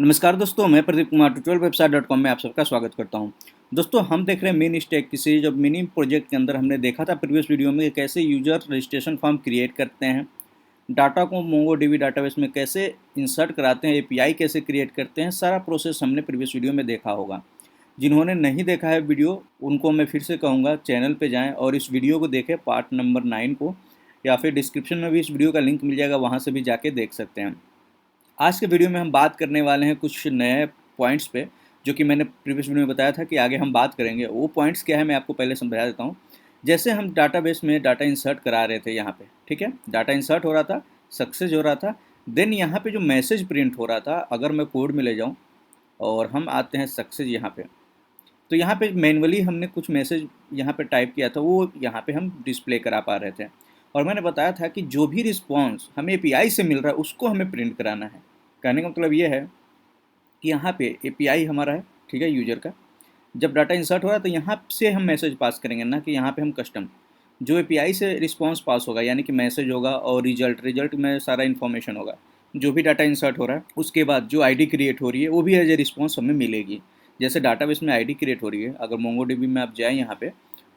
नमस्कार दोस्तों, मैं Pradeep Kumar tutorial website dot com में आप सबका स्वागत करता हूं। दोस्तों, हम देख रहे हैं मिनी स्टेक की सीरीज। अब मिनी प्रोजेक्ट के अंदर हमने देखा था प्रीवियस वीडियो में कैसे यूजर रजिस्ट्रेशन फॉर्म क्रिएट करते हैं, डाटा को मोंगोडीबी डाटाबेस में कैसे इंसर्ट कराते हैं, एपीआई कैसे क्रिएट करते हैं। सारा प्रोसेस हमने प्रीवियस वीडियो में देखा होगा। जिन्होंने नहीं देखा है वीडियो, उनको मैं फिर से कहूँगा चैनल पर जाएँ और इस वीडियो को देखें, पार्ट नंबर 9 को, या फिर डिस्क्रिप्शन में भी इस वीडियो का लिंक मिल जाएगा, वहाँ से भी जाके देख सकते हैं। आज के वीडियो में हम बात करने वाले हैं कुछ नए पॉइंट्स पे, जो कि मैंने प्रीवियस वीडियो में बताया था कि आगे हम बात करेंगे। वो पॉइंट्स क्या है मैं आपको पहले समझा देता हूँ। जैसे हम डाटाबेस में डाटा इंसर्ट करा रहे थे यहाँ पे, ठीक है, डाटा इंसर्ट हो रहा था, सक्सेस हो रहा था। देन यहाँ पे जो मैसेज प्रिंट हो रहा था, अगर मैं कोड में ले जाऊँ और हम आते हैं सक्सेस यहाँ पे, तो यहाँ पे मैनुअली हमने कुछ मैसेज यहाँ पे टाइप किया था, वो यहाँ पे हम डिस्प्ले करा पा रहे थे। और मैंने बताया था कि जो भी रिस्पॉन्स हमें एपीआई से मिल रहा है उसको हमें प्रिंट कराना है। कहने का मतलब ये है कि यहाँ पे एपीआई हमारा है, ठीक है, यूजर का। जब डाटा इंसर्ट हो रहा है तो यहाँ से हम मैसेज पास करेंगे, ना कि यहाँ पे हम कस्टम। जो एपीआई से रिस्पॉन्स पास होगा यानी कि मैसेज होगा और रिजल्ट में सारा इन्फॉर्मेशन होगा। जो भी डाटा इंसर्ट हो रहा है उसके बाद जो आईडी क्रिएट हो रही है वो भी एज ए रिस्पॉन्स हमें मिलेगी। जैसे डाटाबेस में आईडी क्रिएट हो रही है, अगर मोंगोडीबी में आप जाएँ यहाँ पे,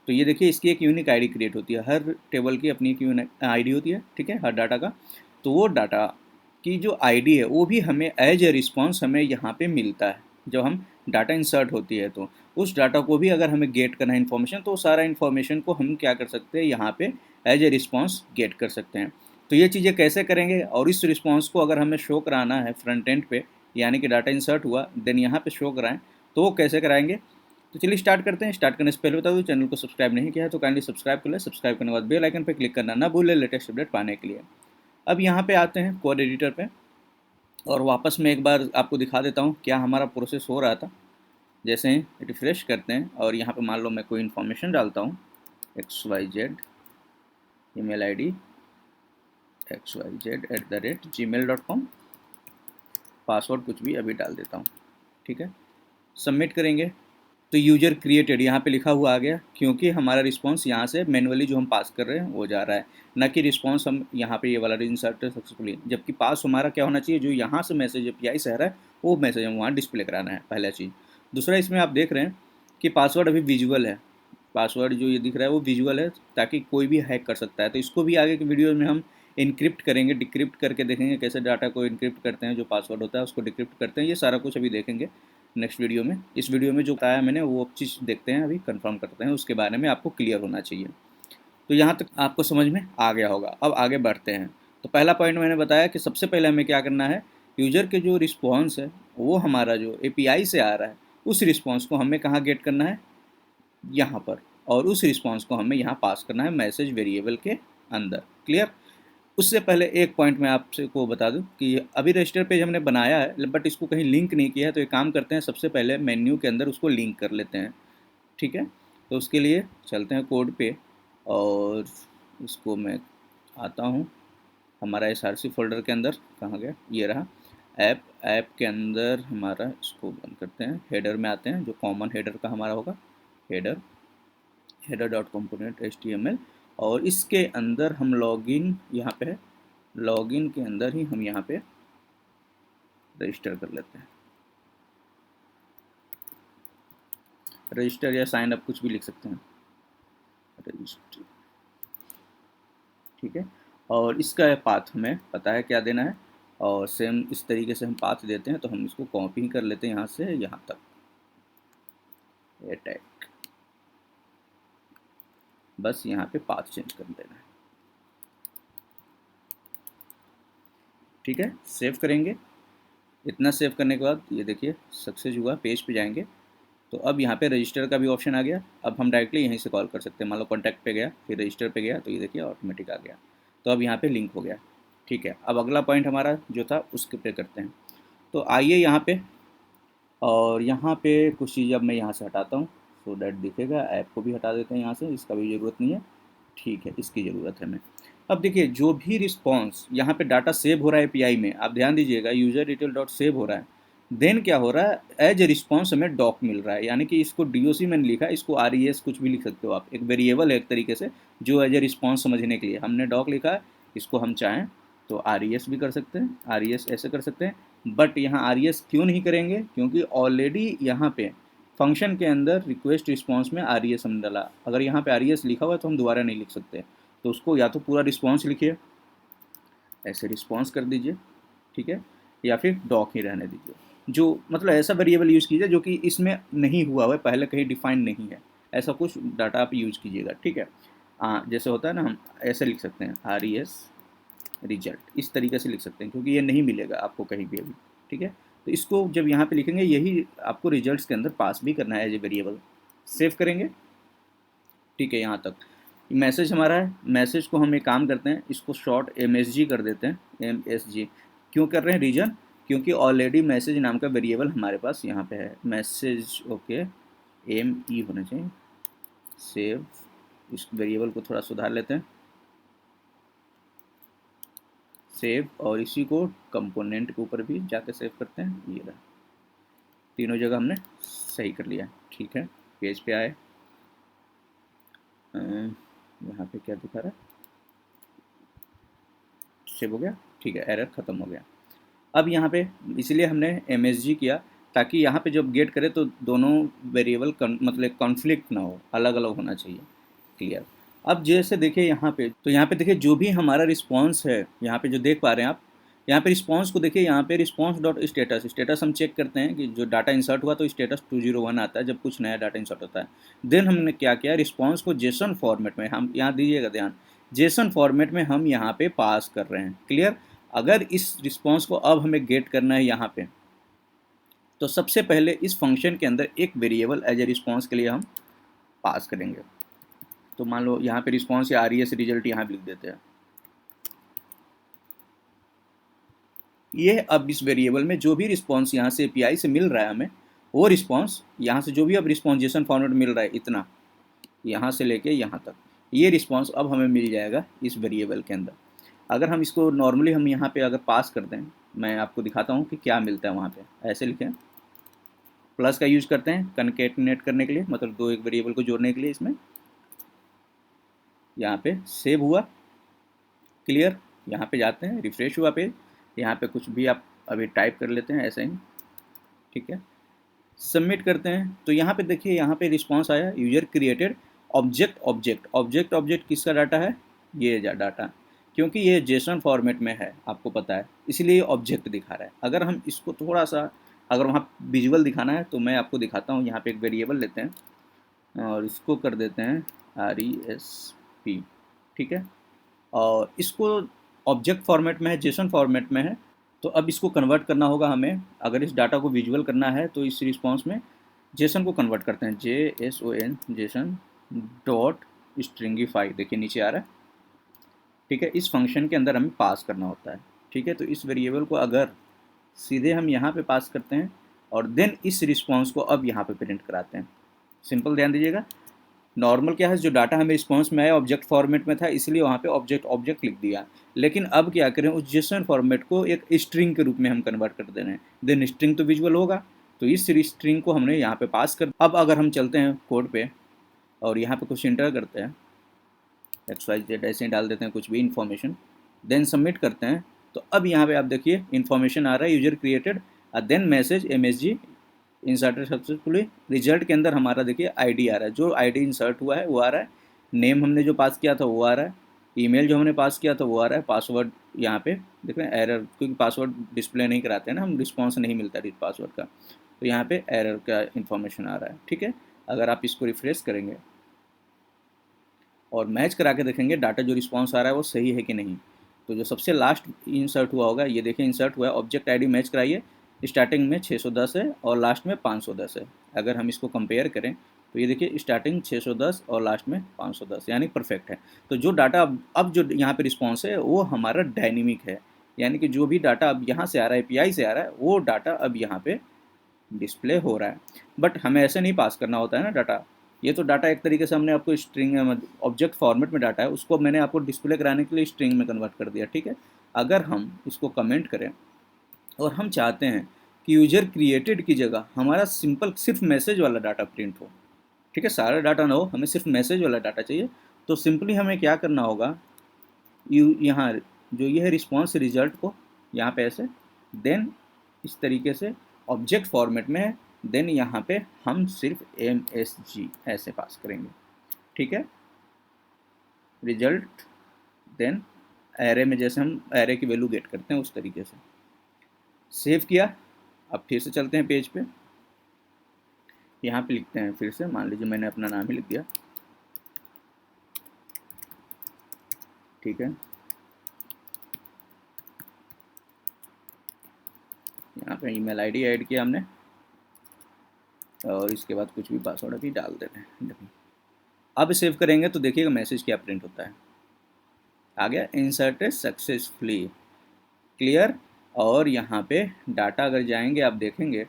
तो ये देखिए इसकी एक यूनिक आईडी क्रिएट होती है। हर टेबल की अपनी एक यूनिक आईडी होती है, ठीक है, हर डाटा का। तो वो डाटा की जो आईडी है वो भी हमें एज ए रिस्पॉन्स हमें यहाँ पे मिलता है। जब हम डाटा इंसर्ट होती है तो उस डाटा को भी अगर हमें गेट करना है इन्फॉर्मेशन, तो सारा इन्फॉर्मेशन को हम क्या कर सकते हैं, यहाँ पे एज ए रिस्पॉन्स गेट कर सकते हैं। तो ये चीज़ें कैसे करेंगे, और इस रिस्पॉन्स को अगर हमें शो कराना है फ्रंट एंड पे, यानी कि डाटा इंसर्ट हुआ देन यहाँ पे शो कराएं, तो वो कैसे कराएंगे। तो चलिए स्टार्ट करते हैं। स्टार्ट करने से पहले बता दूँ, चैनल को सब्सक्राइब नहीं किया है तो काइंडली सब्सक्राइब कर ले। सब्सक्राइब करने के बाद बेल आइकन पर क्लिक करना ना भूलें लेटेस्ट अपडेट पाने के लिए। अब यहाँ पे आते हैं कोड एडिटर पे, और वापस मैं एक बार आपको दिखा देता हूँ क्या हमारा प्रोसेस हो रहा था। जैसे ही रिफ्रेश करते हैं और यहाँ पे मान लो मैं कोई इन्फॉर्मेशन डालता हूँ, XYZ email ID XYZ@gmail.com, password कुछ भी अभी डाल देता हूँ, ठीक है, सबमिट करेंगे तो यूजर क्रिएटेड यहाँ पे लिखा हुआ आ गया, क्योंकि हमारा रिस्पांस यहाँ से मैनुअली जो हम पास कर रहे हैं वो जा रहा है, ना कि रिस्पांस हम यहाँ पे ये वाला इंसर्ट सक्सेसफुली। जबकि पास हमारा क्या होना चाहिए, जो यहाँ से मैसेज एपीआई से आ रहा है वो मैसेज हम वहाँ डिस्प्ले कराना है, पहला चीज़। दूसरा, इसमें आप देख रहे हैं कि पासवर्ड अभी विजुअल है। पासवर्ड जो ये दिख रहा है वो विजुअल है, ताकि कोई भी हैक कर सकता है। तो इसको भी आगे की वीडियो में हम इनक्रिप्ट करेंगे, डिक्रिप्ट करके देखेंगे कैसे डाटा को इनक्रिप्ट करते हैं, जो पासवर्ड होता है उसको डिक्रिप्ट करते हैं। ये सारा कुछ अभी देखेंगे नेक्स्ट वीडियो में। इस वीडियो में जो बताया मैंने वो चीज़ देखते हैं, अभी कंफर्म करते हैं, उसके बारे में आपको क्लियर होना चाहिए। तो यहाँ तक आपको समझ में आ गया होगा। अब आगे बढ़ते हैं। तो पहला पॉइंट मैंने बताया कि सबसे पहले हमें क्या करना है, यूजर के जो रिस्पॉन्स है वो हमारा जो एपीआई से आ रहा है, उस रिस्पॉन्स को हमें कहाँ गेट करना है, यहाँ पर। और उस रिस्पॉन्स को हमें यहाँ पास करना है मैसेज वेरिएबल के अंदर। क्लियर। उससे पहले एक पॉइंट मैं आपसे को बता दूं कि अभी रजिस्टर पेज हमने बनाया है बट इसको कहीं लिंक नहीं किया है। तो एक काम करते हैं, सबसे पहले मेन्यू के अंदर उसको लिंक कर लेते हैं, ठीक है। तो उसके लिए चलते हैं कोड पे, और इसको मैं आता हूँ हमारा SRC फोल्डर के अंदर। कहाँ गया, ये रहा ऐप के अंदर हमारा। इसको बंद करते हैं, हेडर में आते हैं, जो कॉमन हेडर का हमारा होगा, हेडर डॉट कंपोनेंट HTML। और इसके अंदर हम लॉगिन, यहाँ पे है लॉगिन के अंदर ही हम यहाँ पे रजिस्टर कर लेते हैं। रजिस्टर या साइन अप कुछ भी लिख सकते हैं, रजिस्टर, ठीक है। और इसका पाथ हमें पता है क्या देना है, और सेम इस तरीके से हम पाथ देते हैं। तो हम इसको कॉपी ही कर लेते हैं यहाँ से यहाँ तक, अटैक, बस यहाँ पे पाथ चेंज कर देना है, ठीक है। सेव करेंगे। इतना सेव करने के बाद ये देखिए सक्सेस हुआ, पेज पे जाएंगे तो अब यहाँ पे रजिस्टर का भी ऑप्शन आ गया। अब हम डायरेक्टली यहीं से कॉल कर सकते हैं। मान लो कॉन्टैक्ट पे गया, फिर रजिस्टर पे गया, तो ये देखिए ऑटोमेटिक आ गया। तो अब यहाँ पे लिंक हो गया, ठीक है। अब अगला पॉइंट हमारा जो था उसके पे करते हैं। तो आइए यहाँ पे, और यहाँ पे कुछ चीज़ अब मैं यहाँ से हटाता हूँ, सो डैट दिखेगा। ऐप को भी हटा देते हैं यहाँ से, इसका भी ज़रूरत नहीं है, ठीक है, इसकी ज़रूरत है हमें। अब देखिए जो भी रिस्पॉन्स यहाँ पे डाटा सेव हो रहा है एपीआई में, आप ध्यान दीजिएगा, यूजर डिटेल डॉट सेव हो रहा है। देन क्या हो रहा है, एज ए रिस्पॉन्स हमें डॉक मिल रहा है, यानी कि इसको डीओसी मैंने लिखा, इसको RES कुछ भी लिख सकते हो आप, एक वेरिएबल है एक तरीके से, जो एज ए रिस्पॉन्स समझने के लिए हमने डॉक लिखा है। इसको हम चाहें तो RES भी कर सकते हैं, RES ऐसे कर सकते हैं, बट यहाँ RES क्यों नहीं करेंगे, क्योंकि ऑलरेडी यहाँ पे फंक्शन के अंदर रिक्वेस्ट रिस्पॉन्स में RES हमने डाला। अगर यहाँ पे RES लिखा हुआ है तो हम दोबारा नहीं लिख सकते, तो उसको या तो पूरा रिस्पॉन्स लिखिए, ऐसे रिस्पॉन्स कर दीजिए, ठीक है, या फिर डॉक ही रहने दीजिए। जो मतलब ऐसा वेरिएबल यूज़ कीजिए जो कि इसमें नहीं हुआ है, पहले कहीं डिफाइन नहीं है, ऐसा कुछ डाटा आप यूज़ कीजिएगा, ठीक है। जैसे होता है ना, हम ऐसे लिख सकते हैं RES रिजल्ट, इस तरीके से लिख सकते हैं, क्योंकि ये नहीं मिलेगा आपको कहीं भी अभी, ठीक है। तो इसको जब यहाँ पे लिखेंगे, यही आपको रिजल्ट्स के अंदर पास भी करना है एज ए वेरिएबल। सेव करेंगे, ठीक है, यहाँ तक मैसेज हमारा है। मैसेज को हम एक काम करते हैं, इसको शॉर्ट MSG कर देते हैं, MSG। क्यों कर रहे हैं रीजन, क्योंकि ऑलरेडी मैसेज नाम का वेरिएबल हमारे पास यहाँ पे है, मैसेज, ओके, ME होना चाहिए। सेव, इस वेरिएबल को थोड़ा सुधार लेते हैं, सेव, और इसी को कंपोनेंट के ऊपर भी जाके सेव करते हैं। ये रहा, तीनों जगह हमने सही कर लिया, ठीक है। पेज पे आए, यहाँ पे क्या दिखा रहा है, सेव हो गया, ठीक है, एरर ख़त्म हो गया। अब यहाँ पे इसलिए हमने MSG किया, ताकि यहाँ पे जब गेट करें तो दोनों वेरिएबल मतलब कॉन्फ्लिक्ट ना हो, अलग अलग होना चाहिए, क्लियर। अब जैसे देखिए यहाँ पे, तो यहाँ पे देखिए जो भी हमारा रिस्पॉन्स है, यहाँ पे जो देख पा रहे हैं आप, यहाँ पे रिस्पॉन्स को देखिए, यहाँ पे रिस्पॉन्स डॉट स्टेटस हम चेक करते हैं कि जो डाटा इंसर्ट हुआ तो स्टेटस 201 आता है जब कुछ नया डाटा इंसर्ट होता है। देन हमने क्या किया, रिस्पॉन्स को जेसन फॉर्मेट में, हम यहाँ दीजिएगा ध्यान, जेसन फॉर्मेट में हम यहाँ पे पास कर रहे हैं, क्लियर। अगर इस रिस्पॉन्स को अब हमें गेट करना है यहाँ पे, तो सबसे पहले इस फंक्शन के अंदर एक वेरिएबल एज ए रिस्पॉन्स के लिए हम पास करेंगे। तो मान लो यहाँ पे रिस्पॉन्स या RES रिजल्ट यहाँ लिख देते हैं। ये अब इस वेरिएबल में जो भी रिस्पॉन्स यहाँ से API से मिल रहा है हमें, वो रिस्पॉन्स यहाँ से जो भी अब रिस्पॉन्स जेसन फॉर्मेट मिल रहा है, इतना यहाँ से लेके यहाँ तक, ये रिस्पॉन्स अब हमें मिल जाएगा इस वेरिएबल के अंदर। अगर हम इसको नॉर्मली हम यहाँ पे अगर पास कर दें, मैं आपको दिखाता हूँ कि क्या मिलता है वहाँ पे। ऐसे लिखें, प्लस का यूज करते हैं कनकेटिनेट करने के लिए, मतलब दो एक वेरिएबल को जोड़ने के लिए। इसमें यहाँ पे सेव हुआ, क्लियर। यहाँ पे जाते हैं, रिफ्रेश हुआ पेज, यहाँ पे कुछ भी आप अभी टाइप कर लेते हैं ऐसे ही, ठीक है। सबमिट करते हैं, तो यहाँ पे देखिए, यहाँ पे रिस्पॉन्स आया, user created object object object object किसका डाटा है, ये डाटा, क्योंकि ये जेसन फॉर्मेट में है, आपको पता है, इसलिए ऑब्जेक्ट दिखा रहा है। अगर हम इसको थोड़ा सा, अगर वहाँ विजुअल दिखाना है तो मैं आपको दिखाता हूँ। यहाँ पे एक वेरिएबल लेते हैं और इसको कर देते हैं RESP, ठीक है, और इसको ऑब्जेक्ट फॉर्मेट में है, जेसन फॉर्मेट में है, तो अब इसको कन्वर्ट करना होगा हमें। अगर इस डाटा को विजुअल करना है तो इस रिस्पॉन्स में जेसन को कन्वर्ट करते हैं, JSON, जेसन डॉट स्ट्रिंगिफाई, देखिए नीचे आ रहा है, ठीक है। इस फंक्शन के अंदर हमें पास करना होता है, ठीक है। तो इस वेरिएबल को अगर सीधे हम यहाँ पे पास करते हैं और देन इस रिस्पॉन्स को अब यहाँ पे प्रिंट कराते हैं, सिंपल, ध्यान दीजिएगा। नॉर्मल क्या है, जो डाटा हमें रिस्पॉन्स में आया ऑब्जेक्ट फॉर्मेट में था, इसलिए वहाँ पे ऑब्जेक्ट ऑब्जेक्ट लिख दिया। लेकिन अब क्या करें, उस जेसन फॉर्मेट को एक स्ट्रिंग के रूप में हम कन्वर्ट कर दे रहे हैं। देन स्ट्रिंग तो विजुअल होगा, तो इस स्ट्रिंग को हमने यहाँ पे पास कर। अब अगर हम चलते हैं कोड पे और यहाँ पे कुछ इंटर करते हैं, XYZ ऐसे ही डाल देते हैं कुछ भी इन्फॉर्मेशन, देन सबमिट करते हैं, तो अब यहाँ पे आप देखिए इन्फॉर्मेशन आ रहा है, user created, then message MSG inserted successfully. Result के अंदर हमारा देखिए ID आ रहा है, जो ID इंसर्ट हुआ है वो आ रहा है, नेम हमने जो पास किया था वो आ रहा है, ईमेल जो हमने पास किया था वो आ रहा है, पासवर्ड यहाँ पे देख रहे हैं एरर, क्योंकि पासवर्ड डिस्प्ले नहीं कराते हैं ना हम, रिस्पॉन्स नहीं मिलता है पासवर्ड का, तो यहाँ पे एरर का इन्फॉर्मेशन आ रहा है, ठीक है। अगर आप इसको रिफ्रेश करेंगे और मैच करा के देखेंगे डाटा जो रिस्पॉन्स आ रहा है वो सही है कि नहीं, तो जो सबसे लास्ट इंसर्ट हुआ होगा, ये देखिए इंसर्ट हुआ है, ऑब्जेक्ट ID मैच कराइए, स्टार्टिंग में 610 है और लास्ट में 510 है। अगर हम इसको कंपेयर करें तो ये देखिए स्टार्टिंग 610 और लास्ट में 510, यानी परफेक्ट है। तो जो डाटा अब जो यहाँ पे रिस्पॉन्स है वो हमारा डायनेमिक है, यानी कि जो भी डाटा अब यहाँ से आ रहा है, API से आ रहा है, वो डाटा अब यहाँ पे डिस्प्ले हो रहा है। बट हमें ऐसे नहीं पास करना होता है ना डाटा, ये तो डाटा एक तरीके से हमने आपको स्ट्रिंग ऑब्जेक्ट फॉर्मेट में डाटा है, उसको मैंने आपको डिस्प्ले कराने के लिए स्ट्रिंग में कन्वर्ट कर दिया, ठीक है। अगर हम इसको कमेंट करें और हम चाहते हैं कि यूजर क्रिएटेड की जगह हमारा सिंपल सिर्फ मैसेज वाला डाटा प्रिंट हो, ठीक है, सारा डाटा ना हो, हमें सिर्फ मैसेज वाला डाटा चाहिए, तो सिंपली हमें क्या करना होगा, यहाँ जो ये है रिस्पॉन्स रिजल्ट को यहाँ पे ऐसे, देन इस तरीके से ऑब्जेक्ट फॉर्मेट में है। देन यहाँ पे हम सिर्फ MSG ऐसे पास करेंगे, ठीक है। रिजल्ट देन एरे में जैसे हम एरे की वैल्यू गेट करते हैं उस तरीके से सेव किया। अब फिर से चलते हैं पेज पे, यहाँ पे लिखते हैं फिर से, मान लीजिए मैंने अपना नाम ही लिख दिया, ठीक है। यहाँ पे ईमेल आईडी ऐड किया हमने और इसके बाद कुछ भी पासवर्ड अभी डाल देते हैं। अब सेव करेंगे तो देखिएगा मैसेज क्या प्रिंट होता है, आ गया इंसर्टेड सक्सेसफुली, क्लियर। और यहाँ पे डाटा अगर जाएंगे आप देखेंगे,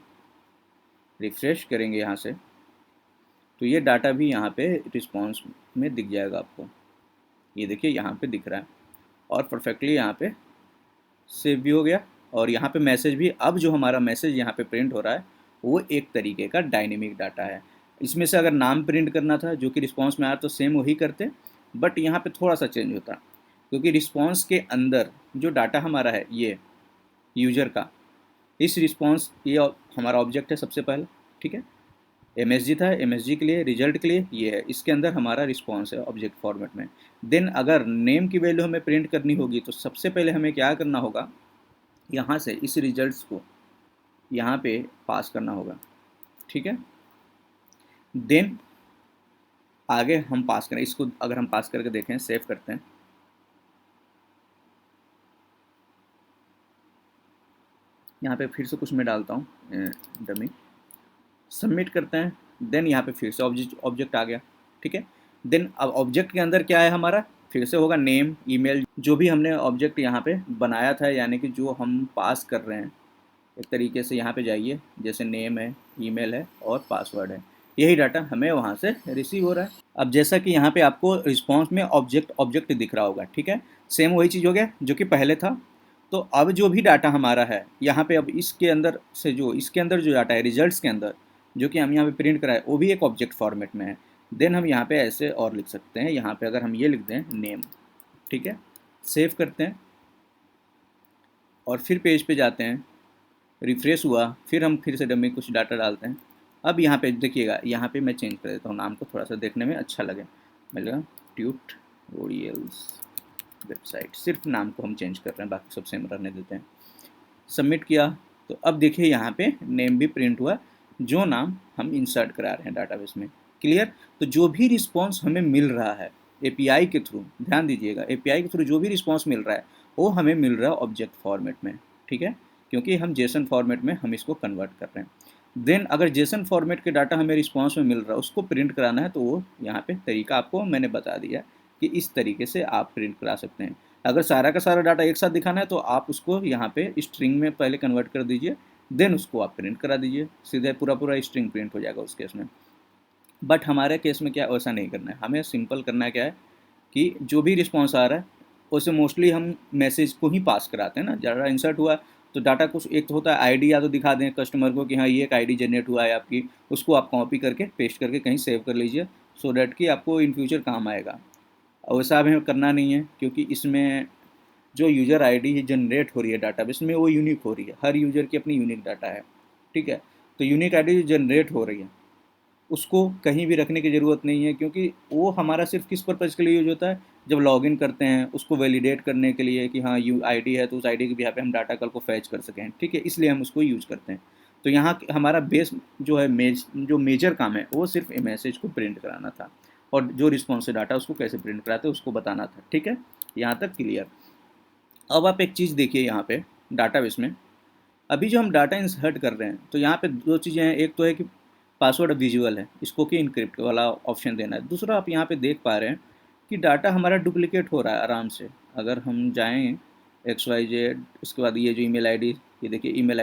रिफ्रेश करेंगे यहाँ से, तो ये डाटा भी यहाँ पे रिस्पॉन्स में दिख जाएगा आपको। ये देखिए यहाँ पे दिख रहा है और परफेक्टली यहाँ पे सेव भी हो गया। और यहाँ पे मैसेज भी, अब जो हमारा मैसेज यहाँ पे प्रिंट हो रहा है वो एक तरीके का डायनेमिक डाटा है। इसमें से अगर नाम प्रिंट करना था जो कि रिस्पॉन्स में आया तो सेम वही करते, बट यहाँ पे थोड़ा सा चेंज होता, क्योंकि रिस्पॉन्स के अंदर जो डाटा हमारा है ये यूजर का, इस रिस्पॉन्स ये हमारा ऑब्जेक्ट है सबसे पहले, ठीक है। MSG था, MSG के लिए, रिजल्ट के लिए ये है, इसके अंदर हमारा रिस्पॉन्स है ऑब्जेक्ट फॉर्मेट में। देन अगर नेम की वैल्यू हमें प्रिंट करनी होगी तो सबसे पहले हमें क्या करना होगा, यहाँ से इस रिजल्ट्स को यहाँ पे पास करना होगा, ठीक है। देन आगे हम पास करें इसको, अगर हम पास करके देखें, सेव करते हैं, यहाँ पे फिर से कुछ मैं डालता हूँ डमी, सबमिट करते हैं। देन यहाँ पे फिर से ऑब्जेक्ट आ गया, ठीक है। देन अब ऑब्जेक्ट के अंदर क्या है हमारा, फिर से होगा नेम, ईमेल, जो भी हमने ऑब्जेक्ट यहाँ पे बनाया था, यानी कि जो हम पास कर रहे हैं एक तरीके से। यहाँ पे जाइए, जैसे नेम है, ईमेल है और पासवर्ड है, यही डाटा हमें वहाँ से रिसीव हो रहा है। अब जैसा कि यहाँ पे आपको रिस्पॉन्स में ऑब्जेक्ट दिख रहा होगा, ठीक है, सेम वही चीज़ हो गया जो कि पहले था। तो अब जो भी डाटा हमारा है यहाँ पे, अब इसके अंदर से जो इसके अंदर जो डाटा है रिजल्ट्स के अंदर, जो कि हम यहाँ पे प्रिंट कराए, वो भी एक ऑब्जेक्ट फॉर्मेट में है। देन हम यहाँ पे ऐसे और लिख सकते हैं, यहाँ पे अगर हम ये लिख दें नेम, ठीक है, सेव करते हैं और फिर पेज पे जाते हैं, रिफ्रेश हुआ, फिर हम फिर से डमी कुछ डाटा डालते हैं। अब यहाँ पे देखिएगा, यहाँ पे मैं चेंज कर देता हूँ नाम को, थोड़ा सा देखने में अच्छा लगे, मिलेगा ट्यूटोरियल्स वेबसाइट, सिर्फ नाम को हम चेंज कर रहे हैं, बाकी सब सेम रहने देते हैं। सबमिट किया तो अब देखिए यहाँ पे नेम भी प्रिंट हुआ, जो नाम हम इंसर्ट करा रहे हैं डाटाबेस में, क्लियर। तो जो भी रिस्पॉन्स हमें मिल रहा है API के थ्रू, ध्यान दीजिएगा, API के थ्रू जो भी रिस्पॉन्स मिल रहा है वो हमें मिल रहा है ऑब्जेक्ट फॉर्मेट में, ठीक है, क्योंकि हम जेसन फॉर्मेट में हम इसको कन्वर्ट कर रहे हैं। देन अगर जेसन फॉर्मेट के डाटा हमें रिस्पॉन्स में मिल रहा है, उसको प्रिंट कराना है, तो वो यहाँ पे तरीका आपको मैंने बता दिया कि इस तरीके से आप प्रिंट करा सकते हैं। अगर सारा का सारा डाटा एक साथ दिखाना है तो आप उसको यहाँ पे स्ट्रिंग में पहले कन्वर्ट कर दीजिए, देन उसको आप प्रिंट करा दीजिए, सीधे पूरा स्ट्रिंग प्रिंट हो जाएगा उस केस में। बट हमारे केस में क्या, वैसा नहीं करना है, हमें सिंपल करना है, क्या है कि जो भी रिस्पॉन्स आ रहा है उसे मोस्टली हम मैसेज को ही पास कराते हैं ना। ज़्यादा इंसर्ट हुआ तो डाटा कुछ एक तो होता है आईडी, या तो दिखा दें कस्टमर को कि हाँ ये एक आईडी जनरेट हुआ है आपकी, उसको आप कॉपी करके पेस्ट करके कहीं सेव कर लीजिए, सो डैट कि आपको इन फ्यूचर काम आएगा। और वैसा हमें करना नहीं है, क्योंकि इसमें जो यूज़र आईडी जनरेट हो रही है डाटाबेस में वो यूनिक हो रही है, हर यूज़र की अपनी यूनिक डाटा है, ठीक है। तो यूनिक आईडी जो जनरेट हो रही है उसको कहीं भी रखने की ज़रूरत नहीं है, क्योंकि वो हमारा सिर्फ किस पर्पज़ के लिए यूज होता है, जब लॉगिन करते हैं उसको वैलिडेट करने के लिए कि हाँ यू आईडी है, तो उस आईडी के भी यहाँ पे हम डाटा कल को फैच कर सकें, ठीक है, इसलिए हम उसको यूज़ करते हैं। तो यहाँ हमारा बेस जो है जो मेजर काम है वो सिर्फ मैसेज को प्रिंट कराना था, और जो रिस्पॉन्स डाटा उसको कैसे प्रिंट कराते हैं उसको बताना था, ठीक है, यहाँ तक क्लियर। अब आप एक चीज़ देखिए यहाँ पे डाटाबेस में, अभी जो हम डाटा इंसर्ट कर रहे हैं तो यहाँ पे दो चीज़ें हैं, एक तो है कि पासवर्ड विजुअल है, इसको कि इनक्रिप्ट वाला ऑप्शन देना है। दूसरा आप यहाँ पे देख पा रहे हैं कि डाटा हमारा डुप्लीकेट हो रहा है आराम से। अगर हम जाएं XYZ, उसके बाद ये जो ईमेल आईडी, ये देखिए ईमेल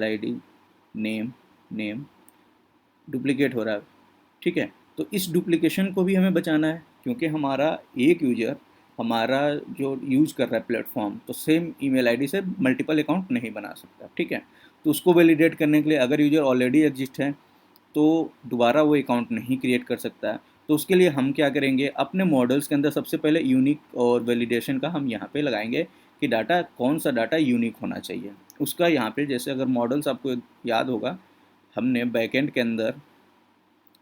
आईडी नेम डुप्लीकेट हो रहा है, ठीक है। तो इस डुप्लीकेशन को भी हमें बचाना है, क्योंकि हमारा एक यूजर हमारा जो यूज़ कर रहा है प्लेटफॉर्म, तो सेम ईमेल आईडी से मल्टीपल अकाउंट नहीं बना सकता, ठीक है। तो उसको वैलिडेट करने के लिए अगर यूजर ऑलरेडी एग्जिस्ट है तो दोबारा वो अकाउंट नहीं क्रिएट कर सकता है। तो उसके लिए हम क्या करेंगे, अपने मॉडल्स के अंदर सबसे पहले यूनिक और वैलिडेशन का हम यहाँ पे लगाएंगे कि डाटा कौन सा डाटा यूनिक होना चाहिए उसका। यहाँ पे जैसे अगर मॉडल्स आपको याद होगा, हमने बैकएंड के अंदर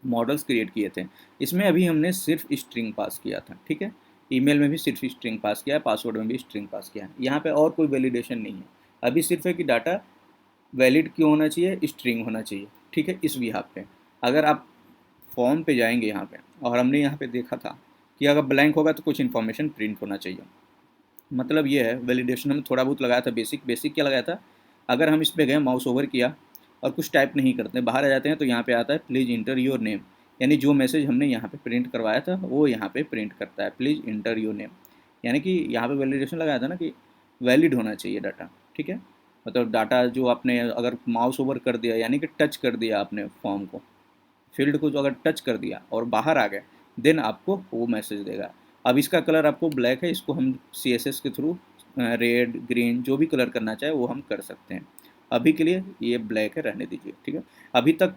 मॉडल्स क्रिएट किए थे, इसमें अभी हमने सिर्फ स्ट्रिंग पास किया था, ठीक है। ईमेल में भी सिर्फ स्ट्रिंग पास किया है, पासवर्ड में भी स्ट्रिंग पास किया है। यहाँ पे और कोई वैलिडेशन नहीं है, अभी सिर्फ है कि डाटा वैलिड क्यों होना चाहिए, स्ट्रिंग होना चाहिए, ठीक है। इस बिहाफ पे अगर आप फॉर्म पे जाएंगे यहाँ पे, और हमने यहाँ पे देखा था कि अगर ब्लैंक होगा तो कुछ इन्फॉर्मेशन प्रिंट होना चाहिए। मतलब ये है वैलिडेशन हम थोड़ा बहुत लगाया था, बेसिक क्या लगाया था, अगर हम इस पे गए माउस ओवर किया और कुछ टाइप नहीं करते, बाहर आ जाते हैं, तो यहाँ पे आता है प्लीज़ इंटर योर नेम, यानी जो मैसेज हमने यहाँ पे प्रिंट करवाया था वो यहाँ पे प्रिंट करता है, प्लीज़ इंटर योर नेम। यानी कि यहाँ पे वैलिडेशन लगाया था ना कि वैलिड होना चाहिए डाटा, ठीक है। मतलब डाटा जो आपने अगर माउस ओवर कर दिया, यानी कि टच कर दिया आपने फॉर्म को, फील्ड को जो अगर टच कर दिया और बाहर आ गया, देन आपको वो मैसेज देगा। अब इसका कलर आपको ब्लैक है, इसको हम CSS के थ्रू रेड ग्रीन जो भी कलर करना चाहे वो हम कर सकते हैं। अभी के लिए ये ब्लैक है, रहने दीजिए, ठीक है। अभी तक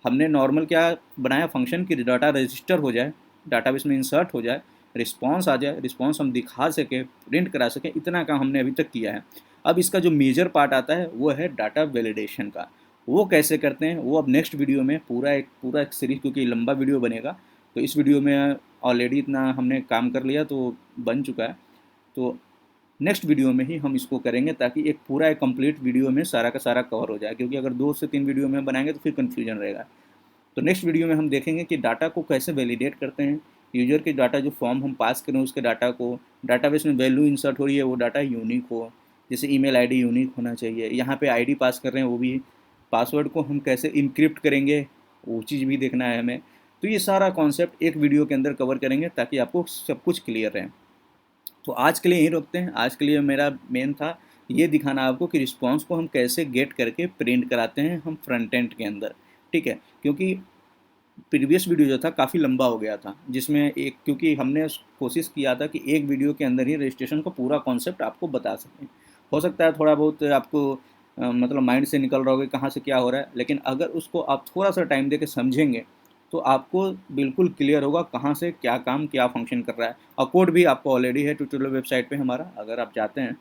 हमने नॉर्मल क्या बनाया फंक्शन कि डाटा रजिस्टर हो जाए, डाटाबेस में इंसर्ट हो जाए, रिस्पॉन्स आ जाए, रिस्पॉन्स हम दिखा सकें, प्रिंट करा सकें, इतना काम हमने अभी तक किया है। अब इसका जो मेजर पार्ट आता है वो है डाटा वैलिडेशन का। वो कैसे करते हैं वो अब नेक्स्ट वीडियो में पूरा एक सीरीज, क्योंकि लंबा वीडियो बनेगा, तो इस वीडियो में ऑलरेडी इतना हमने काम कर लिया तो बन चुका है। तो नेक्स्ट वीडियो में ही हम इसको करेंगे ताकि एक पूरा एक कंप्लीट वीडियो में सारा का सारा कवर हो जाए, क्योंकि अगर 2 से 3 वीडियो में बनाएंगे तो फिर कन्फ्यूजन रहेगा। तो नेक्स्ट वीडियो में हम देखेंगे कि डाटा को कैसे वैलिडेट करते हैं, यूजर के डाटा जो फॉर्म हम पास करें उसके डाटा को डाटाबेस में वैल्यू इंसर्ट हो रही है वो डाटा यूनिक हो, जैसे ईमेल आईडी यूनिक होना चाहिए, यहाँ पे आईडी पास कर रहे हैं वो भी, पासवर्ड को हम कैसे इनक्रिप्ट करेंगे वो चीज़ भी देखना है हमें। तो ये सारा कॉन्सेप्ट एक वीडियो के अंदर कवर करेंगे ताकि आपको सब कुछ क्लियर रहे। तो आज के लिए यहीं रोकते हैं। आज के लिए मेरा मेन था ये दिखाना आपको कि रिस्पॉन्स को हम कैसे गेट करके प्रिंट कराते हैं हम फ्रंट एंड के अंदर, ठीक है। क्योंकि प्रीवियस वीडियो जो था काफ़ी लंबा हो गया था, जिसमें एक, क्योंकि हमने कोशिश किया था कि एक वीडियो के अंदर ही रजिस्ट्रेशन का पूरा कॉन्सेप्ट आपको बता सकें। हो सकता है थोड़ा बहुत आपको मतलब माइंड से निकल रहा होगा कहाँ से क्या हो रहा है, लेकिन अगर उसको आप थोड़ा सा टाइम दे के समझेंगे तो आपको बिल्कुल क्लियर होगा कहाँ से क्या काम क्या फंक्शन कर रहा है। और कोड भी आपको ऑलरेडी है ट्यूटोरियल वेबसाइट पे हमारा, अगर आप जाते हैं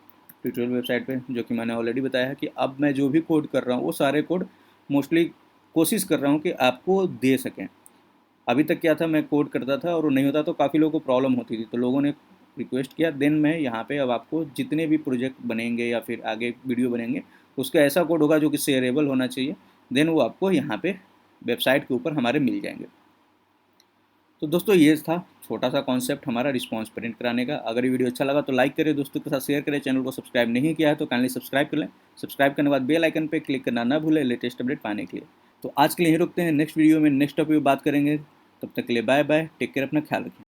ट्यूटोरियल वेबसाइट पे, जो कि मैंने ऑलरेडी बताया है कि अब मैं जो भी कोड कर रहा हूँ वो सारे कोड मोस्टली कोशिश कर रहा हूँ कि आपको दे सकें। अभी तक क्या था, मैं कोड करता था और वो नहीं होता तो काफ़ी लोगों को प्रॉब्लम होती थी, तो लोगों ने रिक्वेस्ट किया, देन मैं यहाँ पे अब आपको जितने भी प्रोजेक्ट बनेंगे या फिर आगे वीडियो बनेंगे उसका ऐसा कोड होगा जो कि शेयरेबल होना चाहिए, देन वो आपको यहाँ पे वेबसाइट के ऊपर हमारे मिल जाएंगे। तो दोस्तों ये था छोटा सा कॉन्सेप्ट हमारा रिस्पॉन्स प्रिंट कराने का। अगर ये वीडियो अच्छा लगा तो लाइक करें, दोस्तों के साथ शेयर करें, चैनल को सब्सक्राइब नहीं किया है तो काइंडली सब्सक्राइब कर लें। सब्सक्राइब करने के बाद बेल आइकन पे क्लिक करना ना भूलें लेटेस्ट अपडेट पाने के लिए। तो आज के लिए यहीं रुकते हैं, नेक्स्ट वीडियो में नेक्स्ट टॉपिक पर बात करेंगे। तब तक के लिए बाय बाय, टेक केयर, अपना ख्याल रखें।